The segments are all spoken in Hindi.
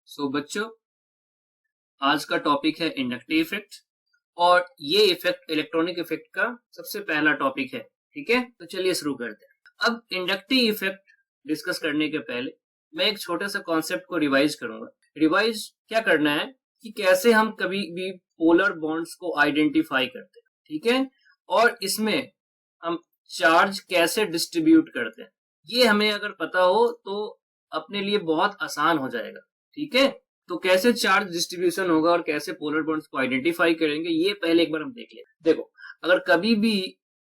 बच्चों, आज का टॉपिक है इंडक्टिव इफेक्ट और ये इफेक्ट इलेक्ट्रॉनिक इफेक्ट का सबसे पहला टॉपिक है। ठीक है, तो चलिए शुरू करते हैं। अब इंडक्टिव इफेक्ट डिस्कस करने के पहले मैं एक छोटे सा कॉन्सेप्ट को रिवाइज करूंगा। रिवाइज क्या करना है कि कैसे हम कभी भी पोलर बॉन्ड्स को आइडेंटिफाई करते हैं, ठीक है, और इसमें हम चार्ज कैसे डिस्ट्रीब्यूट करते हैं, ये हमें अगर पता हो तो अपने लिए बहुत आसान हो जाएगा। ठीक है, तो कैसे चार्ज डिस्ट्रीब्यूशन होगा और कैसे पोलर बॉन्ड्स को आइडेंटिफाई करेंगे, ये पहले एक बार हम देख लें। देखो, अगर कभी भी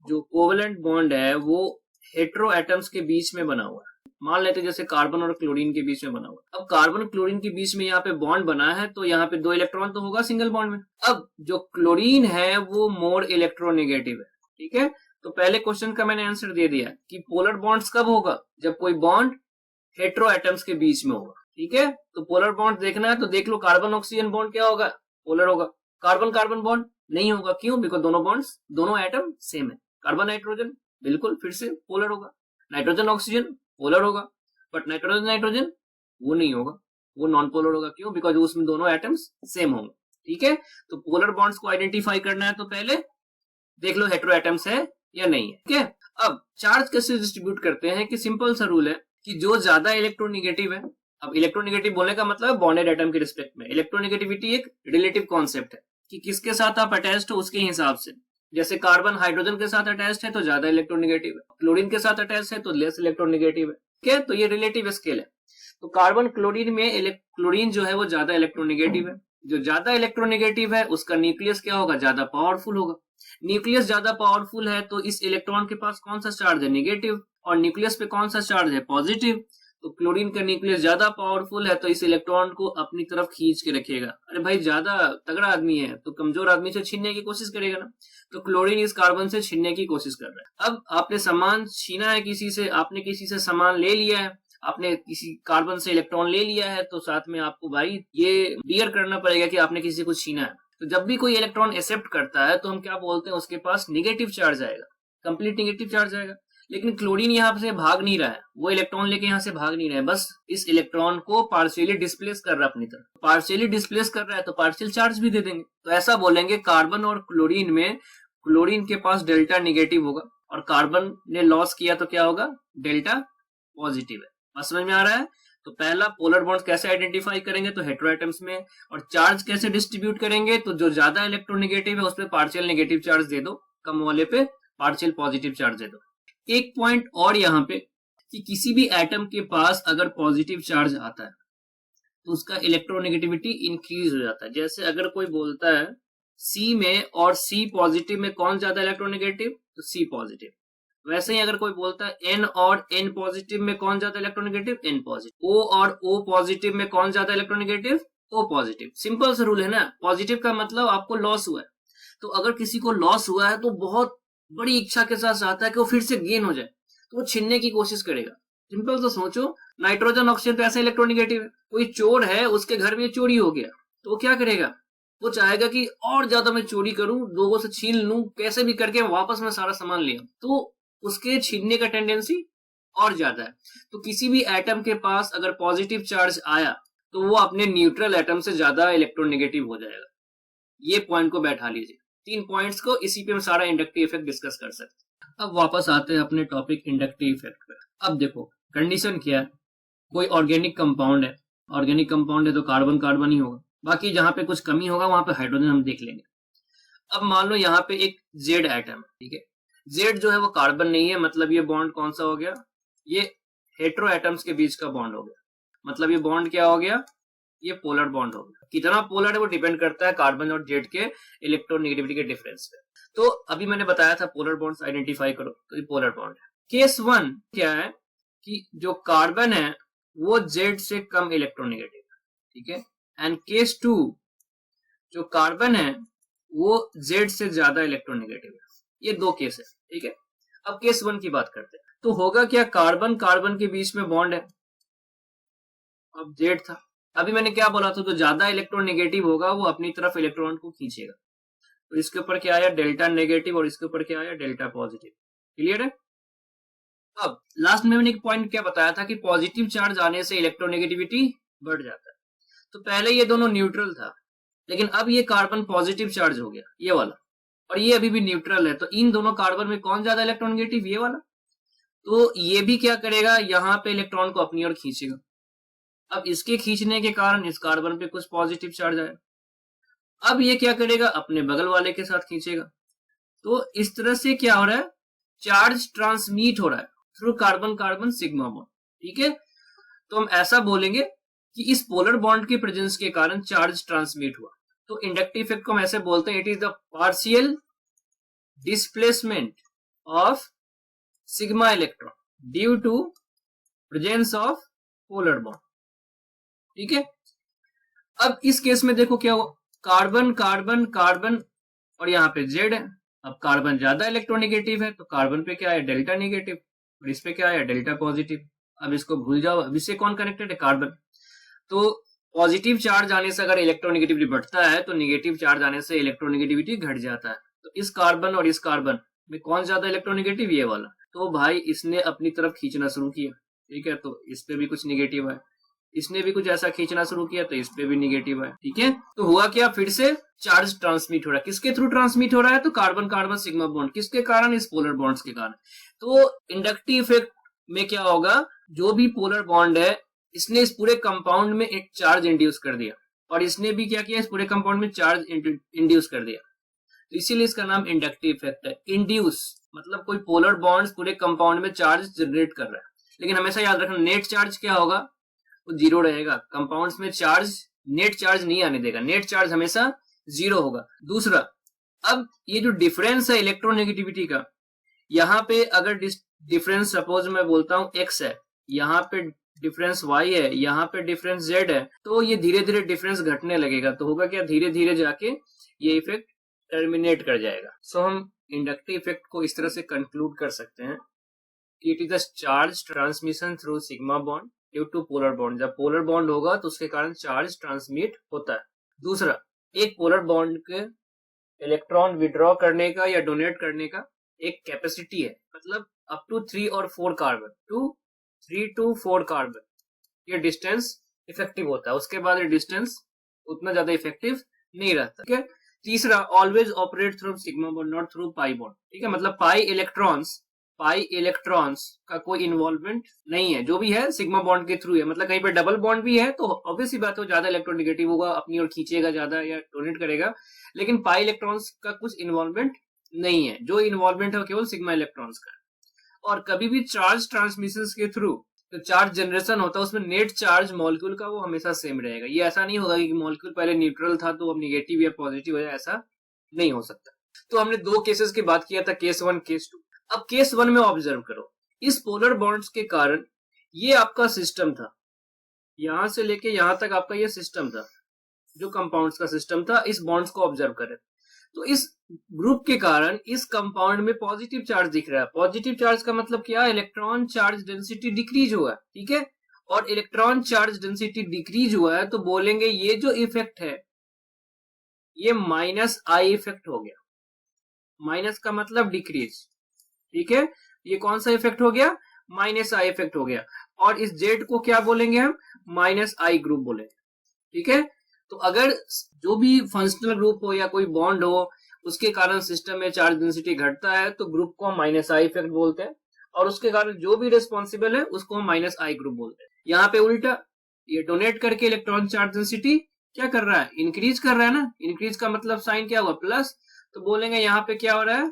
जो कोवेलेंट बॉन्ड है वो हेटेरो एटम्स के बीच में बना हुआ है, मान लेते जैसे कार्बन और क्लोरीन के बीच में बना हुआ है। अब कार्बन और क्लोरीन के बीच में यहाँ पे बॉन्ड बना है तो यहाँ पे 2 इलेक्ट्रॉन तो होगा सिंगल बॉन्ड में। अब जो क्लोरीन है वो मोर इलेक्ट्रोनेगेटिव है। ठीक है, तो पहले क्वेश्चन का मैंने आंसर दे दिया कि पोलर बॉन्ड्स कब होगा, जब कोई बॉन्ड हेटेरो एटम्स के बीच में होगा। ठीक है, तो पोलर बॉन्ड देखना है तो देख लो, कार्बन ऑक्सीजन बॉन्ड क्या होगा, पोलर होगा। कार्बन कार्बन बॉन्ड नहीं होगा, क्यों? बिकॉज दोनों एटम सेम है। कार्बन नाइट्रोजन बिल्कुल फिर से पोलर होगा, नाइट्रोजन ऑक्सीजन पोलर होगा, बट नाइट्रोजन नाइट्रोजन वो नहीं होगा, वो नॉन पोलर होगा। क्यों? बिकॉज उसमें दोनों एटम्स सेम होंगे। ठीक है, तो पोलर बॉन्ड्स को आइडेंटिफाई करना है तो पहले देख लो हेटेरो एटम्स है या नहीं है। ठीक है, अब चार्ज कैसे डिस्ट्रीब्यूट करते हैं कि सिंपल सा रूल है कि जो ज्यादा इलेक्ट्रोनेगेटिव है, अब इलेक्ट्रोनेगेटिव बोलने का मतलब है बॉन्डेड एटम के रिस्पेक्ट में। इलेक्ट्रोनेगेटिविटी एक रिलेटिव कॉन्सेप्ट है कि किसके साथ आप अटैच्ड हो उसके हिसाब से। जैसे कार्बन हाइड्रोजन के साथ अटैच्ड है तो ज्यादा इलेक्ट्रोनेगेटिव है, क्लोरीन के साथ अटैच्ड है तो लेस इलेक्ट्रोनेगेटिव है। ठीक है, तो ये रिलेटिव स्केल है। तो कार्बन क्लोरीन में क्लोरीन जो है वो ज्यादा इलेक्ट्रोनेगेटिव है। जो ज्यादा इलेक्ट्रोनेगेटिव है उसका न्यूक्लियस क्या होगा, ज्यादा पावरफुल होगा। न्यूक्लियस ज्यादा पावरफुल है तो इस इलेक्ट्रॉन के पास कौन सा चार्ज है, नेगेटिव, और न्यूक्लियस पे कौन सा चार्ज है, पॉजिटिव। तो क्लोरीन का न्यूक्लियस ज्यादा पावरफुल है तो इस इलेक्ट्रॉन को अपनी तरफ खींच के रखेगा। अरे भाई, ज्यादा तगड़ा आदमी है तो कमजोर आदमी से छीनने की कोशिश करेगा ना, तो क्लोरीन इस कार्बन से छीनने की कोशिश कर रहा है। अब आपने सामान छीना है किसी से, आपने किसी से सामान ले लिया है, आपने किसी कार्बन से इलेक्ट्रॉन ले लिया है, तो साथ में आपको भाई ये बियर करना पड़ेगा कि आपने किसी को छीना है। तो जब भी कोई इलेक्ट्रॉन एक्सेप्ट करता है तो हम क्या बोलते हैं, उसके पास निगेटिव चार्ज आएगा, कंप्लीट निगेटिव चार्ज आएगा। लेकिन क्लोरीन यहाँ से भाग नहीं रहा है, वो इलेक्ट्रॉन लेके यहाँ से भाग नहीं रहा है, बस इस इलेक्ट्रॉन को पार्शियली डिस्प्लेस कर रहा है अपनी तरफ। पार्शियली डिस्प्लेस कर रहा है तो पार्शियल चार्ज भी दे देंगे। तो ऐसा बोलेंगे कार्बन और क्लोरीन में क्लोरीन के पास डेल्टा निगेटिव होगा और कार्बन ने लॉस किया तो क्या होगा, डेल्टा पॉजिटिव है। बस समझ में आ रहा है? तो पहला पोलर बॉन्ड कैसे आइडेंटिफाई करेंगे, तो हेटेरो एटम्स में। और चार्ज कैसे डिस्ट्रीब्यूट करेंगे, तो जो ज्यादा इलेक्ट्रोनेगेटिव है उस पर पार्शियल नेगेटिव चार्ज दे दो, कम वाले पे पार्शियल पॉजिटिव चार्ज दे दो। एक पॉइंट और यहाँ पे कि किसी भी एटम के पास अगर पॉजिटिव चार्ज आता है तो उसका इलेक्ट्रोनेगेटिविटी इंक्रीज हो जाता है। जैसे अगर कोई बोलता है सी में और सी पॉजिटिव में कौन ज्यादा इलेक्ट्रोनेगेटिव, तो सी पॉजिटिव। वैसे ही अगर कोई बोलता है एन और एन पॉजिटिव में कौन ज्यादा इलेक्ट्रोनेगेटिव, एन पॉजिटिव। ओ और ओ पॉजिटिव में कौन ज्यादा इलेक्ट्रोनेगेटिव, ओ पॉजिटिव। सिंपल सा रूल है ना। पॉजिटिव का मतलब आपको लॉस हुआ है, तो अगर किसी को लॉस हुआ है तो बहुत बड़ी इच्छा के साथ चाहता है कि वो फिर से गेन हो जाए, तो वो छीनने की कोशिश करेगा। सिंपल सा सोचो, नाइट्रोजन ऑक्सीजन तो ऐसा इलेक्ट्रोनेगेटिव है। कोई चोर है, उसके घर में चोरी हो गया तो वो क्या करेगा, वो चाहेगा कि और ज्यादा मैं चोरी करूं, लोगों से छीन लूं, कैसे भी करके वापस मैं सारा सामान ले आऊं, तो उसके छीनने का टेंडेंसी और ज्यादा है। तो किसी भी एटम के पास अगर पॉजिटिव चार्ज आया तो वो अपने न्यूट्रल एटम से ज्यादा इलेक्ट्रोनेगेटिव हो जाएगा। ये पॉइंट को बैठा लीजिए, 3 पॉइंट्स को, इसी पे हम सारा इंडक्टिव इफेक्ट डिस्कस कर सकते हैं। अब वापस आते हैं अपने टॉपिक इंडक्टिव इफेक्ट पे। अब देखो कंडीशन क्या है, कोई ऑर्गेनिक कंपाउंड है, ऑर्गेनिक कंपाउंड है तो कार्बन कार्बन ही होगा, बाकी जहां पे कुछ कमी होगा वहां पे हाइड्रोजन हम देख लेंगे। अब मान लो यहाँ पे एक जेड एटम है, ठीक है, जेड जो है वो कार्बन नहीं है, मतलब ये बॉन्ड कौन सा हो गया, ये हेटेरो एटम्स के बीच का बॉन्ड हो गया। मतलब ये बॉन्ड क्या हो गया, ये पोलर बॉन्ड हो गया। कितना पोलर है वो डिपेंड करता है कार्बन और जेड के इलेक्ट्रोनेगेटिविटी के डिफरेंस पे। तो अभी मैंने बताया था पोलर बॉन्ड्स आइडेंटिफाई करो, तो ये पोलर बॉन्ड है। केस 1 क्या है कि जो कार्बन है वो जेड से कम इलेक्ट्रोनेगेटिव है, ठीक है, एंड केस 2 जो कार्बन है वो जेड से ज्यादा इलेक्ट्रोनेगेटिव है। ये 2 केस है, ठीक है। अब केस 1 की बात करते हैं, तो होगा क्या, कार्बन कार्बन के बीच में बॉन्ड है, अब जेड था। अभी मैंने क्या बोला था, तो ज्यादा इलेक्ट्रोनेगेटिव होगा वो अपनी तरफ इलेक्ट्रॉन को खींचेगा। तो इसके ऊपर क्या आया, डेल्टा नेगेटिव, और इसके ऊपर क्या आया, डेल्टा पॉजिटिव। क्लियर है? अब लास्ट में मैंने एक पॉइंट क्या बताया था कि पॉजिटिव चार्ज आने से इलेक्ट्रोनेगेटिविटी बढ़ जाता है। तो पहले ये दोनों न्यूट्रल था, लेकिन अब ये कार्बन पॉजिटिव चार्ज हो गया, ये वाला, और ये अभी भी न्यूट्रल है। तो इन दोनों कार्बन में कौन ज्यादा इलेक्ट्रोनेगेटिव, ये वाला। तो ये भी क्या करेगा, यहाँ पे इलेक्ट्रॉन को अपनी ओर खींचेगा। अब इसके खींचने के कारण इस कार्बन पे कुछ पॉजिटिव चार्ज आया, अब ये क्या करेगा, अपने बगल वाले के साथ खींचेगा। तो इस तरह से क्या हो रहा है, चार्ज ट्रांसमिट हो रहा है through carbon carbon sigma bond. ठीक है, तो हम ऐसा बोलेंगे कि इस पोलर बॉन्ड के प्रेजेंस के कारण चार्ज ट्रांसमिट हुआ। तो इंडक्टिव इफेक्ट को हम ऐसे बोलते हैं, it is the partial displacement of sigma electron due to presence of polar bond. ठीक है, अब इस केस में देखो क्या हुआ, कार्बन कार्बन कार्बन और यहाँ पे जेड है। अब कार्बन ज्यादा इलेक्ट्रोनेगेटिव है, तो कार्बन पे क्या है, डेल्टा नेगेटिव, और इस पे क्या है, डेल्टा पॉजिटिव। अब इसको भूल जाओ, अब इससे कौन कनेक्टेड है, कार्बन। तो पॉजिटिव चार्ज आने से अगर इलेक्ट्रोनेगेटिविटी बढ़ता है, तो नेगेटिव चार्ज आने से इलेक्ट्रोनेगेटिविटी घट जाता है। तो इस कार्बन और इस कार्बन में कौन ज्यादा इलेक्ट्रोनेगेटिव, ये वाला। तो भाई इसने अपनी तरफ खींचना शुरू किया। ठीक है, तो इस पे भी कुछ निगेटिव है, इसने भी कुछ ऐसा खींचना शुरू किया, तो इस पे भी निगेटिव है। ठीक है, तो हुआ क्या, फिर से चार्ज ट्रांसमिट हो रहा है। किसके थ्रू ट्रांसमिट हो रहा है, तो कार्बन कार्बन सिग्मा बॉन्ड। किसके कारण, इस पोलर बॉन्ड्स के कारण। तो इंडक्टिव इफेक्ट में क्या होगा, जो भी पोलर बॉन्ड है, इसने इस पूरे कंपाउंड में एक चार्ज इंड्यूस कर दिया, और इसने भी क्या किया, इस पूरे कंपाउंड में चार्ज इंड्यूस कर दिया। तो इसीलिए इसका नाम इंडक्टिव इफेक्ट है। इंड्यूस मतलब कोई पोलर बॉन्ड पूरे कंपाउंड में चार्ज जनरेट कर रहा है। लेकिन हमेशा याद रखना, नेट चार्ज क्या होगा, वो जीरो रहेगा। कंपाउंड्स में चार्ज नेट चार्ज नहीं आने देगा, नेट चार्ज हमेशा जीरो होगा। दूसरा, अब ये जो डिफरेंस है इलेक्ट्रोनेगेटिविटी का, यहाँ पे अगर डिफरेंस सपोज मैं बोलता हूँ x है, यहाँ पे डिफरेंस y है, यहाँ पे डिफरेंस z है, तो ये धीरे धीरे डिफरेंस घटने लगेगा। तो होगा क्या, धीरे धीरे जाके ये इफेक्ट टर्मिनेट कर जाएगा। सो हम इंडक्टिव इफेक्ट को इस तरह से कंक्लूड कर सकते हैं कि it is the charge transmission through sigma bond due to polar bond. जब पोलर बॉन्ड होगा तो उसके कारण चार्ज ट्रांसमिट होता है। दूसरा, एक पोलर बॉन्ड के इलेक्ट्रॉन विड्रॉ करने का या डोनेट करने का एक कैपेसिटी है, मतलब अप टू 3 और 4 कार्बन, 3 to 4 कार्बन ये डिस्टेंस इफेक्टिव होता है। उसके बाद ये डिस्टेंस उतना ज्यादा इफेक्टिव नहीं रहता। ठीक है, तीसरा, always operate through sigma bond not through pi bond. ठीक है, मतलब पाई इलेक्ट्रॉन्स का कोई इन्वॉल्वमेंट नहीं है, जो भी है सिग्मा बॉन्ड के थ्रू है। मतलब कहीं पे डबल बॉन्ड भी है तो ऑब्वियसली बात है, ज्यादा इलेक्ट्रोनेगेटिव होगा, अपनी ओर खींचेगा ज्यादा या डोनेट करेगा। लेकिन पाई इलेक्ट्रॉन्स का कुछ इन्वॉल्वमेंट नहीं है, जो इन्वॉल्वमेंट है केवल सिग्मा इलेक्ट्रॉन्स का। और कभी भी चार्ज ट्रांसमिशन के थ्रू तो चार्ज जनरेशन होता है, उसमें नेट चार्ज मॉलिक्यूल का वो हमेशा सेम रहेगा। ये ऐसा नहीं होगा कि मॉलिक्यूल पहले न्यूट्रल था तो अब निगेटिव या पॉजिटिव है, ऐसा नहीं हो सकता। तो हमने दो केसेस की बात किया था, केस 1 केस 2। अब केस 1 में ऑब्जर्व करो, इस पोलर बॉन्ड्स के कारण ये आपका सिस्टम था, यहां से लेके यहां तक आपका ये सिस्टम था, जो कंपाउंड्स का सिस्टम था। इस बॉन्ड्स को ऑब्जर्व करें तो इस ग्रुप के कारण इस कंपाउंड में पॉजिटिव चार्ज दिख रहा है। पॉजिटिव चार्ज का मतलब क्या, इलेक्ट्रॉन चार्ज डेंसिटी डिक्रीज हुआ है। ठीक है, और इलेक्ट्रॉन चार्ज डेंसिटी डिक्रीज हुआ है तो बोलेंगे ये जो इफेक्ट है ये माइनस आई इफेक्ट हो गया। माइनस का मतलब डिक्रीज। ठीक है, ये कौन सा इफेक्ट हो गया, माइनस आई इफेक्ट हो गया। और इस जेड को क्या बोलेंगे हम, माइनस आई ग्रुप बोलेंगे। ठीक है, तो अगर जो भी फंक्शनल ग्रुप हो या कोई बॉन्ड हो उसके कारण सिस्टम में चार्ज डेंसिटी घटता है तो ग्रुप को हम माइनस आई इफेक्ट बोलते हैं, और उसके कारण जो भी रिस्पॉन्सिबल है उसको हम माइनस आई ग्रुप बोलते हैं। यहाँ पे उल्टा, ये डोनेट करके इलेक्ट्रॉन चार्ज डेंसिटी क्या कर रहा है, इंक्रीज कर रहा है ना। इंक्रीज का मतलब साइन क्या हुआ, प्लस, तो बोलेंगे यहाँ पे क्या हो रहा है,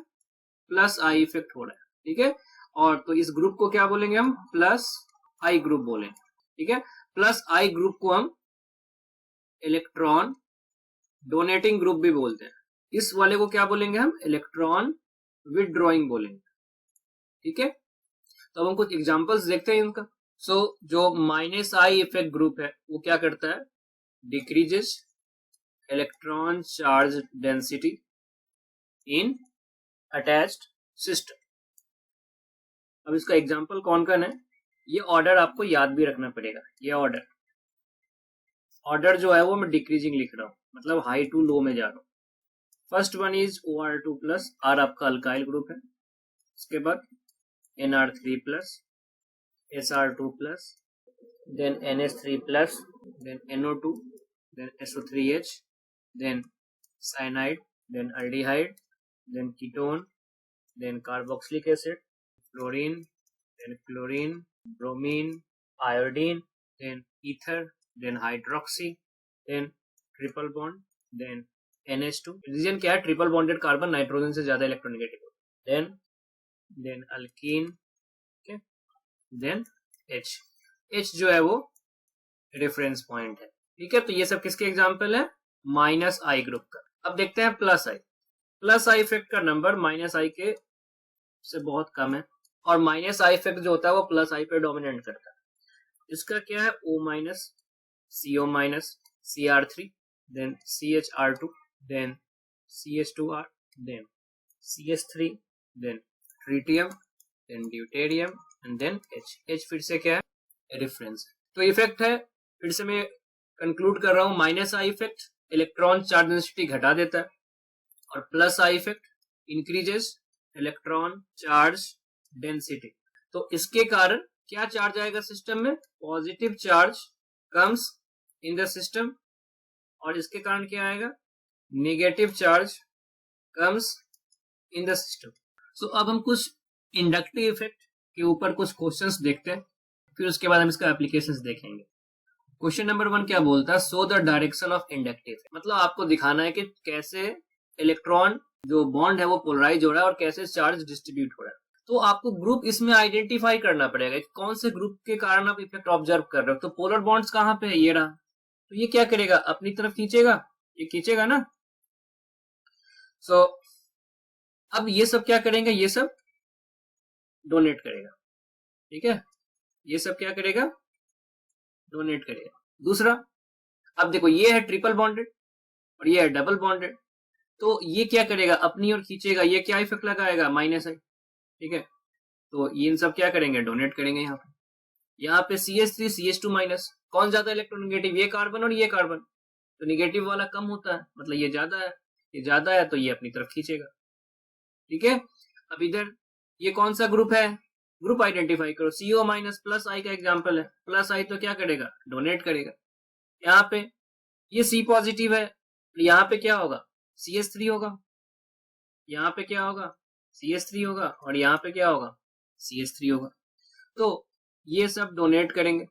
प्लस आई इफेक्ट हो रहा है। ठीक है, और तो इस ग्रुप को क्या बोलेंगे हम, प्लस आई ग्रुप बोलेंगे। ठीक है, प्लस आई ग्रुप को हम इलेक्ट्रॉन डोनेटिंग ग्रुप भी बोलते हैं। इस वाले को क्या बोलेंगे हम, इलेक्ट्रॉन विदड्रॉइंग बोलेंगे। ठीक है, तो अब हम कुछ एग्जांपल्स देखते हैं इनका। जो माइनस आई इफेक्ट ग्रुप है वो क्या करता है, decreases electron charge density in attached system. अब इसका एग्जांपल कौन कौन है, ये ऑर्डर आपको याद भी रखना पड़ेगा। ये ऑर्डर जो है वो मैं डिक्रीजिंग लिख रहा हूं, मतलब हाई टू लो में जा रहा हूं। First one is OR2 plus, R आपका अल्काइल ग्रुप है। उसके बाद NR3 plus, SR2 plus, then NH3 plus, then NO2, then SO3H, then cyanide, then aldehyde, then ketone, then carboxylic acid, fluorine, then chlorine, bromine, iodine, then ether, then hydroxy, then triple bond, then NH2। Reason क्या है? ट्रिपल बॉन्डेड कार्बन नाइट्रोजन से ज्यादा इलेक्ट्रोनेगेटिव होता है। देन अल्कीन, देन H जो है वो रेफरेंस पॉइंट है। ठीक है, तो ये सब किसके एग्जांपल है? माइनस आई ग्रुप का। अब देखते हैं plus I. Plus I effect का नंबर माइनस आई के से बहुत कम है, और माइनस आई इफेक्ट जो होता है वो प्लस आई पे डोमिनेट करता है। इसका क्या है? O minus, CO minus, Cr3, then CHR2, then CH2R, then CH3, then tritium, then deuterium, and then H फिर से क्या है? रेफरेंस। तो इफेक्ट है, फिर से मैं कंक्लूड कर रहा हूं, minus I effect electron charge density घटा देता है, और plus I effect increases electron charge density. तो इसके कारण क्या चार्ज आएगा सिस्टम में? Positive charge comes in the system, और इसके कारण क्या आएगा? Negative charge comes in the system. So अब हम कुछ इंडक्टिव इफेक्ट के ऊपर कुछ क्वेश्चंस देखते हैं, फिर उसके बाद हम इसका एप्लीकेशंस देखेंगे। क्वेश्चन नंबर 1 क्या बोलता है? So the direction of inductive. मतलब आपको दिखाना है कि कैसे इलेक्ट्रॉन जो बॉन्ड है वो पोलराइज हो रहा है और कैसे चार्ज डिस्ट्रीब्यूट हो रहा है। तो आपको ग्रुप इसमें आइडेंटिफाई करना पड़ेगा, कौन से ग्रुप के कारण आप इफेक्ट ऑब्जर्व कर रहे हो। तो पोलर बॉन्ड्स कहां पे है? ये रहा। तो ये क्या करेगा? अपनी तरफ खींचेगा, ये खींचेगा ना। सो अब ये सब क्या करेंगे? ये सब डोनेट करेगा। ठीक है, ये सब क्या करेगा? डोनेट करेगा। दूसरा, अब देखो ये है ट्रिपल बॉन्डेड और ये है डबल बॉन्डेड, तो ये क्या करेगा? अपनी ओर खींचेगा। ये क्या इफेक्ट लगाएगा? माइनस आई। ठीक है, तो ये इन सब क्या करेंगे? डोनेट करेंगे। यहाँ पे CH3 CH2 माइनस, कौन ज्यादा इलेक्ट्रोनेगेटिव? ये कार्बन और ये कार्बन। तो नेगेटिव वाला कम होता है, मतलब ये ज्यादा है, ये ज्यादा है तो ये अपनी तरफ खींचेगा। ठीक है, अब इधर ये कौन सा ग्रुप है? ग्रुप आइडेंटिफाई करो। CO माइनस प्लस आई का एग्जाम्पल है। प्लस आई तो क्या करेगा? डोनेट करेगा। यहाँ पे ये C पॉजिटिव है, यहाँ पे क्या होगा? CH3 होगा। यहाँ पे क्या होगा? CH3 होगा, और यहाँ पे क्या होगा? CH3 होगा। तो ये सब डोनेट करेंगे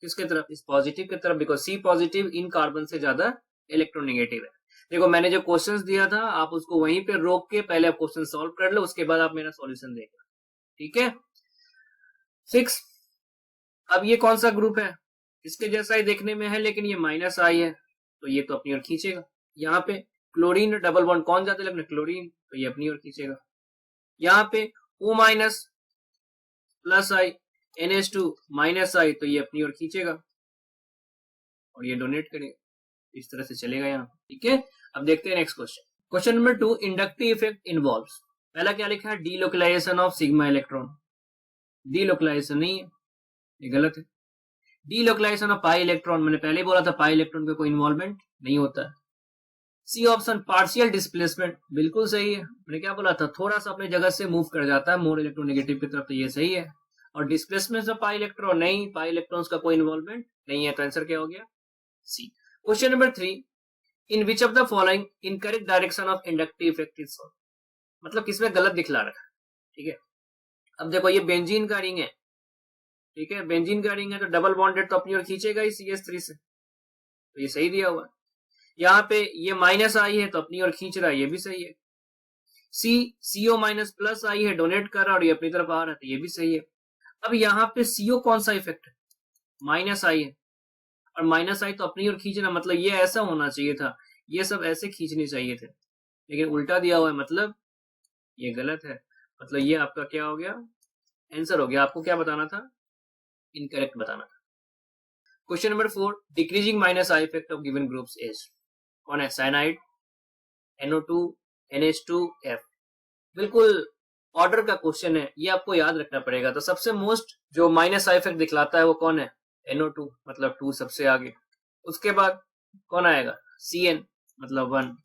किसके तरफ? इस पॉजिटिव की तरफ, because C positive in carbon से ज्यादा इलेक्ट्रोनेगेटिव है। देखो मैंने जो क्वेश्चंस दिया था आप उसको वहीं पे रोक के पहले आप क्वेश्चन सॉल्व कर लो, उसके बाद आप मेरा सॉल्यूशन देखो। ठीक है, 6। अब ये कौन सा ग्रुप है? इसके जैसा ही देखने में है, लेकिन ये माइनस आई है, तो ये तो अपनी ओर खींचेगा। यहाँ पे क्लोरीन डबल बॉन्ड, कौन ज्यादा लगना? क्लोरीन, तो ये अपनी ओर खींचेगा। यहाँ पे O माइनस प्लस आई, NH2 माइनस आई, तो ये अपनी ओर खींचेगा और ये डोनेट करेगा। इस तरह से चलेगा यहाँ। ठीक है, अब देखते हैं next question. Question number 2, inductive effect involves. पहला क्या लिखा है? Delocalisation of sigma electron. Delocalisation नहीं है, ये गलत है। डीलोकलाइजेशन ऑफ पाई इलेक्ट्रॉन, मैंने पहले ही बोला था पाई इलेक्ट्रॉन का कोई इन्वॉल्वमेंट नहीं होता है। सी ऑप्शन, पार्शियल डिस्प्लेसमेंट, बिल्कुल सही है। मैंने क्या बोला था? थोड़ा सा अपनी जगह से मूव कर जाता है मोर इलेक्ट्रोनेगेटिव की तरफ, तो ये सही है। और डिस्प्लेसमेंट ऑफ पाई इलेक्ट्रॉन नहीं, पाई इलेक्ट्रॉन्स का कोई इन्वॉल्वमेंट नहीं है, तो आंसर क्या हो गया? C. Question number 3, in which of the following incorrect direction of inductive effect is shown. मतलब किसमें गलत दिखला रखा है। ठीक है, अब देखो ये बेंजीन का रिंग है। ठीक है, बेंजीन का रिंग है तो डबल बॉन्डेड, तो अपनी ओर खींचेगा ही CH3 से, तो ये सही दिया हुआ है। यहाँ पे ये माइनस आई है तो अपनी ओर खींच रहा है, ये भी सही है। CO माइनस प्लस आई है, डोनेट कर रहा है और ये अपनी तरफ आ रहा है, तो ये भी सही है। अब यहाँ पे CO कौन सा इफेक्ट है? माइनस आई है, और माइनस आई तो अपनी ओर खींचना, मतलब ये ऐसा होना चाहिए था, ये सब ऐसे खींचने चाहिए थे, लेकिन उल्टा दिया हुआ है, मतलब ये गलत है। मतलब ये आपका क्या हो गया? आंसर हो गया। आपको क्या बताना था? इनकरेक्ट बताना था। Question number 4, decreasing minus I effect of given groups is. कौन है? Cyanide, NO2, NH2F। बिल्कुल ऑर्डर का क्वेश्चन है, ये आपको याद रखना पड़ेगा। तो सबसे मोस्ट जो माइनस आई इफेक्ट दिखलाता है वो कौन है? NO2, मतलब 2 सबसे आगे। उसके बाद कौन आएगा? CN, मतलब 1।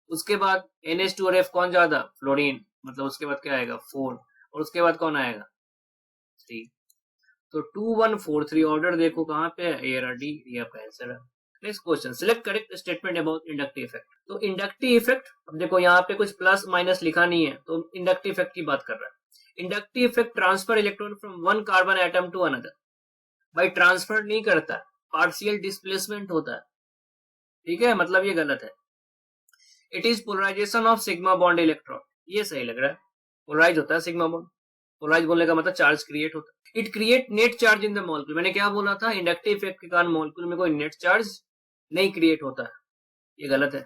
उसके बाद NH2 और F कौन ज्यादा? फ्लोरीन, मतलब उसके बाद क्या आएगा? 4। और उसके बाद कौन आएगा? 3। तो 2 1 4 3 ऑर्डर देखो कहां पे है? A और D, ये आपका आंसर है। Next question, select correct statement about inductive effect. तो इंडक्टिव इफेक्ट, अब देखो यहाँ पे कुछ प्लस माइनस लिखा नहीं है, तो इंडक्टिव इफेक्ट की बात कर रहा है। Inductive effect transfer electron from one carbon atom to another. भाई ट्रांसफर नहीं करता, पार्शियल डिस्प्लेसमेंट होता है, ठीक है, मतलब ये गलत है। It is polarisation of sigma bond electron, ये सही लग रहा है, पोलराइज होता है सिग्मा बॉन्ड। पोलराइज बोलने का मतलब चार्ज क्रिएट होता है। It create net charge in the molecule, मैंने क्या बोला था, इंडक्टिव इफेक्ट के कारण मॉलिक्यूल में कोई नेट चार्ज नहीं क्रिएट होता है, ये गलत है।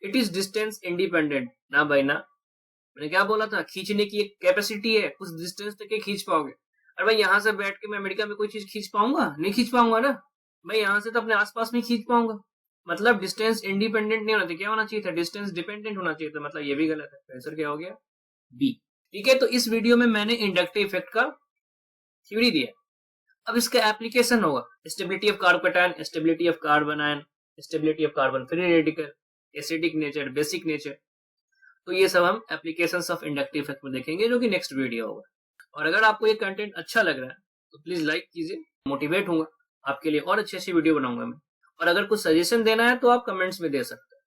इट इज डिस्टेंस इंडिपेंडेंट, ना भाई ना, मैंने क्या बोला था, खींचने की एक कैपेसिटी है, कुछ डिस्टेंस तक के खींच पाओगे। अरे भाई यहाँ से बैठ के मैं अमेरिका में कोई चीज खींच पाऊंगा? नहीं खींच पाऊंगा ना, मैं यहाँ से तो अपने आसपास में खींच पाऊंगा। मतलब डिस्टेंस इंडिपेंडेंट नहीं होना चाहिए, क्या होना चाहिए था, डिस्टेंस डिपेंडेंट होना चाहिए था, मतलब ये भी गलत है। आंसर क्या हो गया, बी। ठीक है, तो इस वीडियो में मैंने इंडक्टिव इफेक्ट का थ्योरी दिया। अब इसका एप्लीकेशन होगा stability of carbocation, stability of carbon ion, stability of carbon free radical, acidic nature, basic nature. तो ये सब हम एप्लीकेशंस ऑफ इंडक्टिव इफेक्ट में देखेंगे, जो कि नेक्स्ट वीडियो होगा। और अगर आपको ये कंटेंट अच्छा लग रहा है तो प्लीज लाइक कीजिए, मोटिवेट होऊंगा आपके लिए और अच्छी अच्छी वीडियो बनाऊंगा मैं। और अगर कुछ सजेशन देना है तो आप कमेंट्स में दे सकते हैं।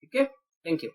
ठीक है, थैंक यू।